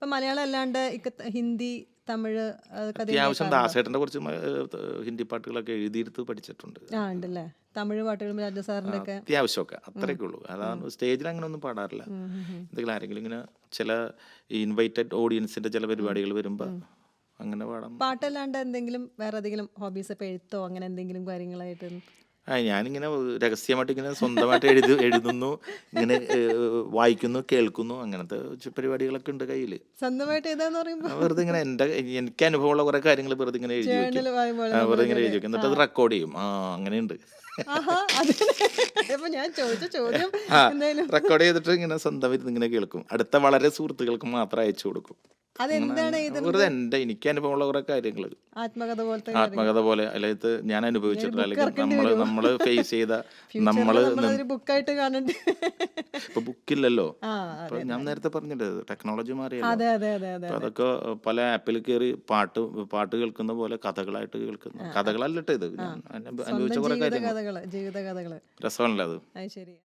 ഇപ്പൊ മലയാളം അല്ലാണ്ട് ഹിന്ദി, തമിഴ് കഥ അത്യാവശ്യം ദാസേട്ടൻ്റെ കുറച്ച് ഹിന്ദി പാട്ടുകളൊക്കെ എഴുതിയെടുത്ത് പഠിച്ചിട്ടുണ്ട്. ഉണ്ടല്ലേ? തമിഴ് പാട്ടുകളും രാജ സാറിന്റെ ഒക്കെ. അത്യാവശ്യമൊക്കെ അത്രയൊക്കെ ഉള്ളൂ. അതാണ് സ്റ്റേജിൽ അങ്ങനെ ഒന്നും പാടാറില്ല. എന്തെങ്കിലും ആരെങ്കിലും ഇങ്ങനെ ചില ഇൻവൈറ്റഡ് ഓഡിയൻസിന്റെ ചില പരിപാടികൾ വരുമ്പോൾ അങ്ങനെ പാടാം. പാട്ടല്ലാണ്ട് എന്തെങ്കിലും വേറെ ഏതെങ്കിലും ഹോബീസ്, ഇപ്പൊ എഴുത്തോ അങ്ങനെ എന്തെങ്കിലും കാര്യങ്ങളായിട്ട്? ഞാനിങ്ങനെ രഹസ്യമായിട്ട് ഇങ്ങനെ സ്വന്തമായിട്ട് എഴുതുന്നു, ഇങ്ങനെ വായിക്കുന്നു, കേൾക്കുന്നു, അങ്ങനത്തെ പരിപാടികളൊക്കെ ഉണ്ട് കയ്യിൽ. സ്വന്തമായിട്ട് എഴുതാന്ന് പറയുമ്പോ വെറുതെ ഇങ്ങനെ എനിക്ക് അനുഭവമുള്ള കുറെ കാര്യങ്ങൾ വെറുതെ ഇങ്ങനെ എഴുതി വെക്കും. വെറുതെ ഇങ്ങനെ എഴുതി വെക്കും, എന്നിട്ട് അത് റെക്കോർഡ് ചെയ്യും. അങ്ങനെയുണ്ട്. അപ്പൊ ഞാൻ ചോദിച്ച ചോദ്യം റെക്കോർഡ് ചെയ്തിട്ട് ഇങ്ങനെ സ്വന്തം ഇരുന്ന് ഇങ്ങനെ കേൾക്കും. അടുത്ത വളരെ സുഹൃത്തുക്കൾക്ക് മാത്രം അയച്ചു കൊടുക്കും. അതെന്താണ് വെറുതെ എനിക്ക് അനുഭവമുള്ള കുറെ കാര്യങ്ങൾ, ആത്മകഥ പോലെ, അല്ലെങ്കിൽ ഞാൻ അനുഭവിച്ചിട്ടുള്ള, അല്ലെങ്കിൽ നമ്മള് ഫേസ് ചെയ്ത, ബുക്കായിട്ട് കാണണ്ട്. ഇപ്പൊ ബുക്കില്ലല്ലോ. ഞാൻ നേരത്തെ പറഞ്ഞിട്ട് ടെക്നോളജി മാറിയല്ലോ. അപ്പൊ അതൊക്കെ പല ആപ്പിൽ കയറി പാട്ട് കേൾക്കുന്ന പോലെ കഥകളായിട്ട് കേൾക്കുന്നു. കഥകളല്ലട്ടോ ഇത്, ഞാൻ അനുഭവിച്ച കുറെ കാര്യങ്ങൾ. ജീവിത കഥകള് രസമാണല്ലോ അത്. ശരി.